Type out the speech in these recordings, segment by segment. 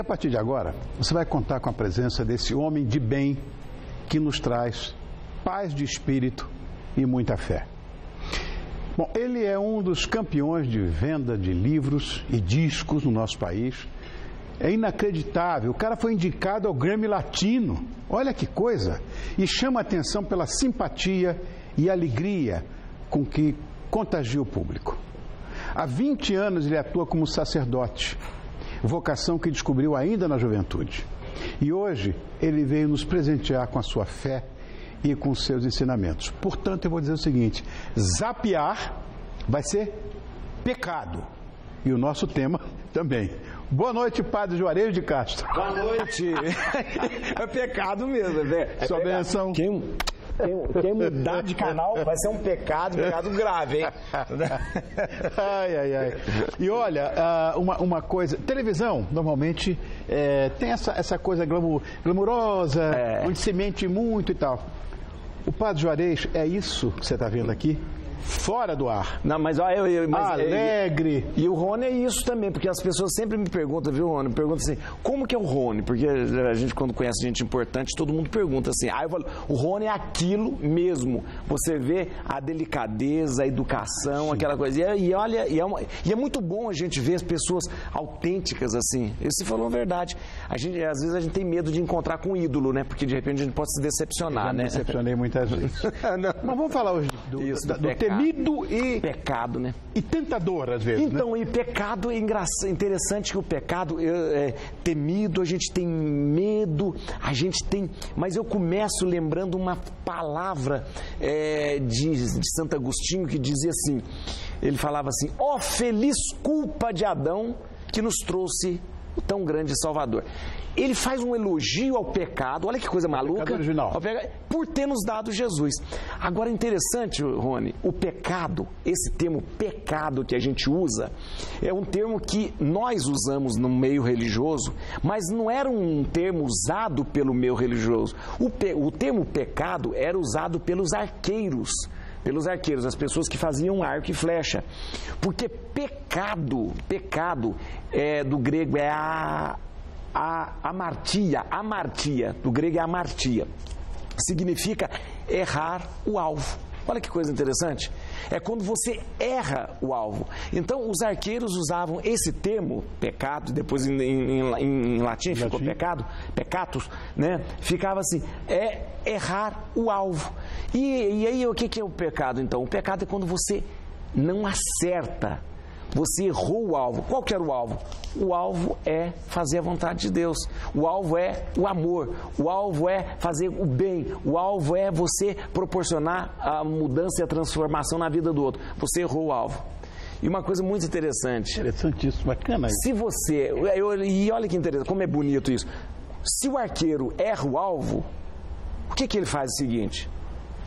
A partir de agora, você vai contar com a presença desse homem de bem que nos traz paz de espírito e muita fé. Bom, ele é um dos campeões de venda de livros e discos no nosso país. É inacreditável, o cara foi indicado ao Grammy Latino, olha que coisa, e chama a atenção pela simpatia e alegria com que contagia o público. Há 20 anos ele atua como sacerdote, vocação que descobriu ainda na juventude. E hoje ele veio nos presentear com a sua fé e com os seus ensinamentos. Portanto, eu vou dizer o seguinte: zapear vai ser pecado. E o nosso tema também. Boa noite, Padre Juarez de Castro. Boa noite. É pecado mesmo, velho. Sua benção. Quem mudar de canal vai ser um pecado grave, hein? Ai. E olha, uma coisa, televisão normalmente tem essa coisa glamurosa, onde se mente muito e tal. O Padre Juarez é isso que você está vendo aqui? Fora do ar. Não, mas alegre. E o Rony é isso também, porque as pessoas sempre me perguntam, viu, Rony? Perguntam assim, como que é o Rony? Porque a gente, quando conhece gente importante, todo mundo pergunta assim. Aí eu falo, o Rony é aquilo mesmo. Você vê a delicadeza, a educação, sim, aquela coisa. E é muito bom a gente ver as pessoas autênticas assim. Você falou a verdade. Às vezes a gente tem medo de encontrar com um ídolo, né? Porque de repente a gente pode se decepcionar, né? Me decepcionei muitas vezes. Mas vamos falar hoje do temido e pecado, né? E tentador, às vezes. Então, né? E pecado é interessante que o pecado é temido, a gente tem medo, a gente tem. Mas eu começo lembrando uma palavra de Santo Agostinho que dizia assim: ele falava assim, ó feliz culpa de Adão que nos trouxe o tão grande Salvador. Ele faz um elogio ao pecado, olha que coisa maluca, por ter nos dado Jesus. Agora, interessante, Rony, o pecado, esse termo pecado que a gente usa, é um termo que nós usamos no meio religioso, mas não era um termo usado pelo meio religioso. O termo pecado era usado pelos arqueiros, as pessoas que faziam arco e flecha. Porque pecado do grego é amartia, do grego é amartia. Significa errar o alvo. Olha que coisa interessante. É quando você erra o alvo. Então, os arqueiros usavam esse termo, pecado, depois em latim ficou pecado, peccatus, né? Ficava assim, errar o alvo. E aí, o que é o pecado, então? O pecado é quando você não acerta. Você errou o alvo. Qual que era o alvo? O alvo é fazer a vontade de Deus. O alvo é o amor. O alvo é fazer o bem. O alvo é você proporcionar a mudança e a transformação na vida do outro. Você errou o alvo. E uma coisa muito interessante. Interessantíssimo, bacana. Se você... E olha que interessante, como é bonito isso. Se o arqueiro erra o alvo, o que ele faz? O seguinte,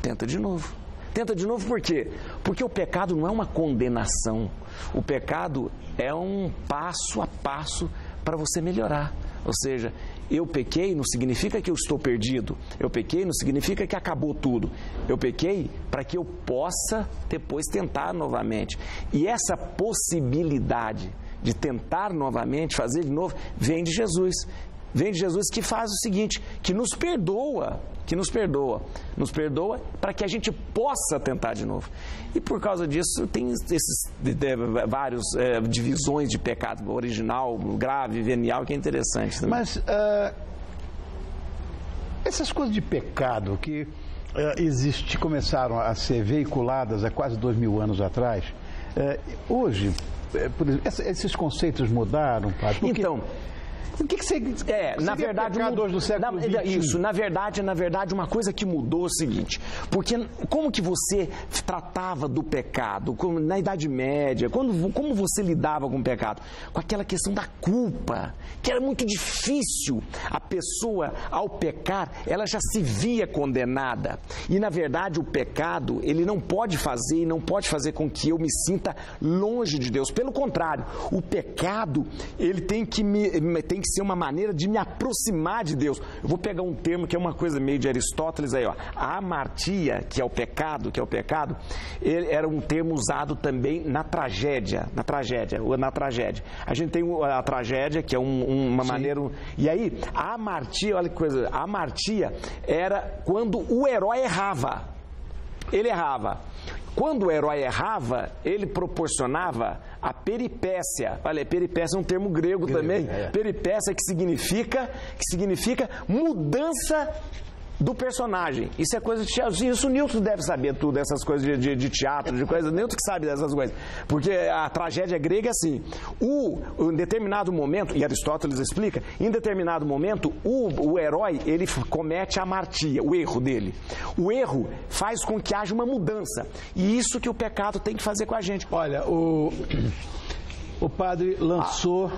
tenta de novo. Tenta de novo por quê? Porque o pecado não é uma condenação. O pecado é um passo a passo para você melhorar. Ou seja, eu pequei não significa que eu estou perdido. Eu pequei não significa que acabou tudo. Eu pequei para que eu possa depois tentar novamente. E essa possibilidade de tentar novamente, fazer de novo, vem de Jesus. Vem de Jesus que faz o seguinte, que nos perdoa para que a gente possa tentar de novo. E por causa disso tem várias divisões de pecado, original, grave, venial, que é interessante também. Mas essas coisas de pecado que começaram a ser veiculadas há quase 2000 anos atrás, hoje, por exemplo, esses conceitos mudaram, padre? Porque... Então... O que você... na verdade, do século XX? Isso, na verdade, uma coisa que mudou é o seguinte, porque como que você tratava do pecado, na Idade Média, como você lidava com o pecado? Com aquela questão da culpa, que era muito difícil. A pessoa, ao pecar, ela já se via condenada. E, na verdade, o pecado, ele não pode fazer com que eu me sinta longe de Deus. Pelo contrário, o pecado, ele tem que tem que ser uma maneira de me aproximar de Deus. Eu vou pegar um termo que é uma coisa meio de Aristóteles aí, ó. A amartia, que é o pecado, ele era um termo usado também na tragédia. A gente tem a tragédia, que é uma maneira... E aí, a amartia, olha que coisa, a amartia era quando o herói errava. Ele errava. Quando o herói errava, ele proporcionava a peripécia. Olha, peripécia é um termo grego também. Peripécia que significa mudança do personagem. Isso é coisa de teatro. Isso o Newton deve saber tudo, essas coisas de teatro, de coisas. Newton que sabe dessas coisas. Porque a tragédia grega é assim. Em determinado momento, e Aristóteles explica, em determinado momento, o herói, ele comete a amartia, o erro dele. O erro faz com que haja uma mudança. E isso que o pecado tem que fazer com a gente. Olha, o padre lançou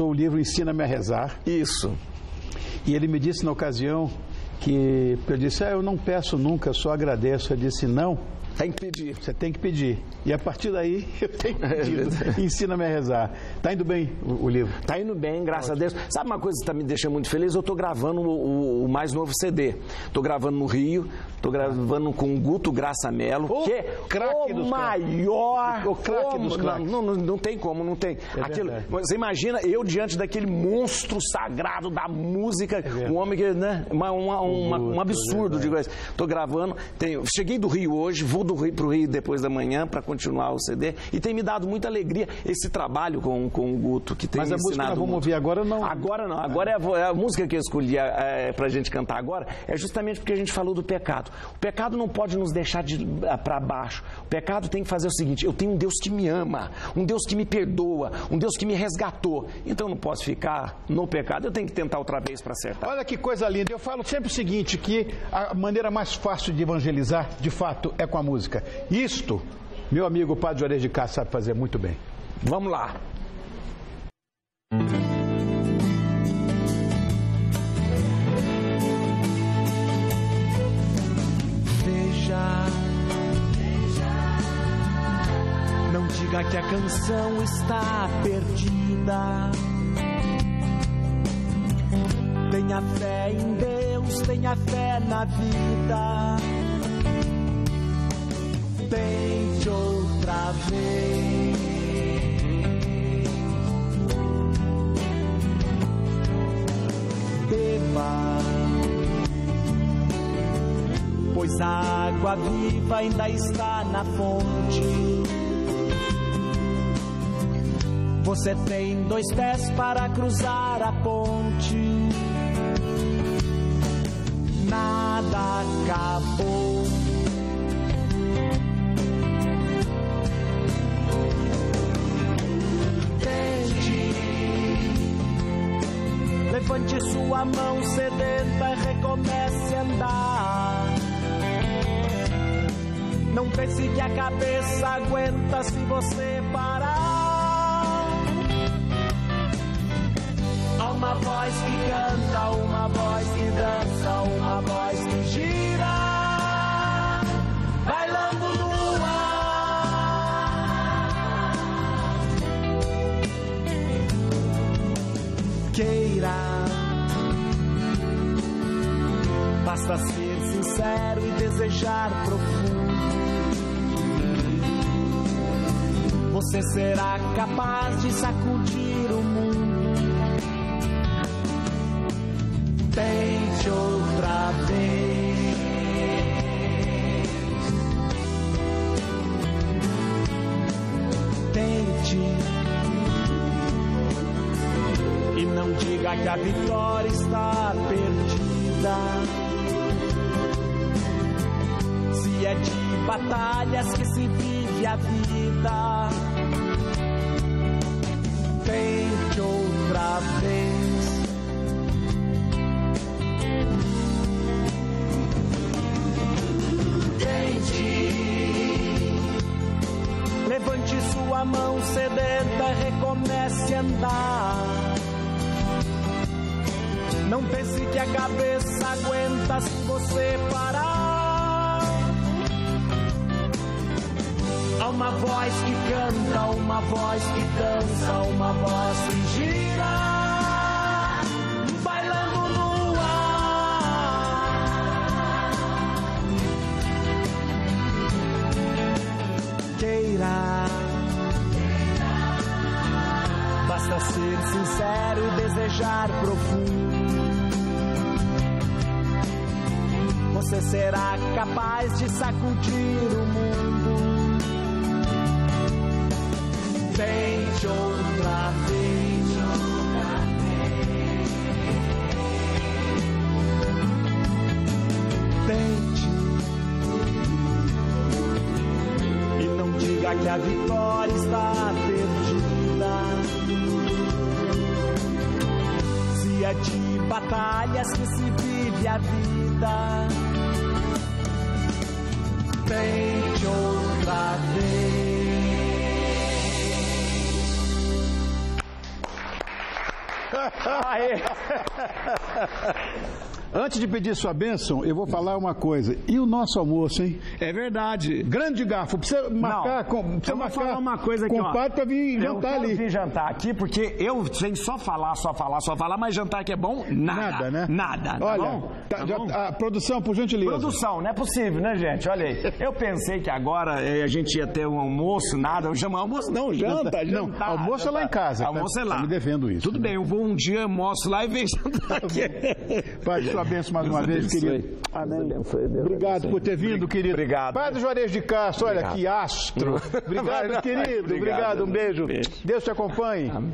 o livro Ensina-me a Rezar. Isso. E ele me disse na ocasião que eu disse, eu não peço nunca, só agradeço. Eu disse, não. Tem que pedir. Você tem que pedir. E a partir daí, eu tenho pedido. Ensina-me a rezar. Está indo bem o livro? Está indo bem, graças a Deus. Sabe uma coisa que está me deixando muito feliz? Eu estou gravando o mais novo CD. Estou gravando no Rio, estou gravando com o Guto Graça Mello, que é o maior... O craque dos craques. Não tem como, não tem. Você imagina eu diante daquele monstro sagrado da música, um homem que, né, um absurdo de coisa. Estou gravando, cheguei do Rio hoje, vou para o Rio depois da manhã para continuar o CD, e tem me dado muita alegria esse trabalho com o Guto, que tem me ensinado. Mas a música que nós vamos ouvir agora não... Agora não, agora é a música que eu escolhi para a gente cantar agora, é justamente porque a gente falou do pecado. O pecado não pode nos deixar para baixo. O pecado tem que fazer o seguinte, eu tenho um Deus que me ama, um Deus que me perdoa, um Deus que me resgatou, então eu não posso ficar no pecado, eu tenho que tentar outra vez para acertar. Olha que coisa linda, eu falo sempre o seguinte, que a maneira mais fácil de evangelizar, de fato, é com a música. Isto, meu amigo Padre Juarez de Castro sabe fazer muito bem. Vamos lá. Veja, não diga que a canção está perdida. Tenha fé em Deus, tenha fé na vida. Tente outra vez. Beba, pois a água viva ainda está na fonte. Você tem 2 pés para cruzar a ponte. Nada acabou. Levante sua mão sedenta e recomece a andar. Não pense que a cabeça aguenta se você parar. Há uma voz que canta, uma voz que dança, uma voz que gira, bailando no ar. Queira, basta ser sincero e desejar profundo. Você será capaz de sacudir o mundo. Tente outra vez. Tente. E não diga que a vitória está perdida. Se é de batalhas que se vive a vida, tente outra vez. Tente. Levante sua mão sedenta e recomece a andar. Não pense que a cabeça aguenta se você parar. Há uma voz que canta, uma voz que dança, uma voz que gira, você será capaz de sacudir o mundo. Tente outra vez, tente, e não diga que a vitória está perdida. Se é de batalhas que se vive a vida, tente outra vez. Antes de pedir sua bênção, eu vou falar uma coisa. E o nosso almoço, hein? É verdade. Grande garfo. Precisa marcar com. Eu vou falar uma coisa aqui, com o padre para vir jantar ali. Eu vir jantar aqui, porque eu sem só falar, mas jantar que é bom, nada. Nada, né? Nada. Tá Olha, bom? Tá bom? A produção, por gentileza. Produção, não é possível, né, gente? Olha aí. Eu pensei que agora a gente ia ter um almoço, nada. Eu chamo almoço, não, janta. Não, almoço é lá em casa. Almoço é lá. Tá me devendo isso. Tudo bem, eu vou um dia, almoço lá e venho jantar aqui. Padre, sua bênção mais uma vez, querido. Amém. Obrigado por ter vindo, querido. Obrigado. Padre Juarez de Castro, olha que astro. Obrigado, querido. Obrigado, um beijo. Deus te acompanhe. Amém.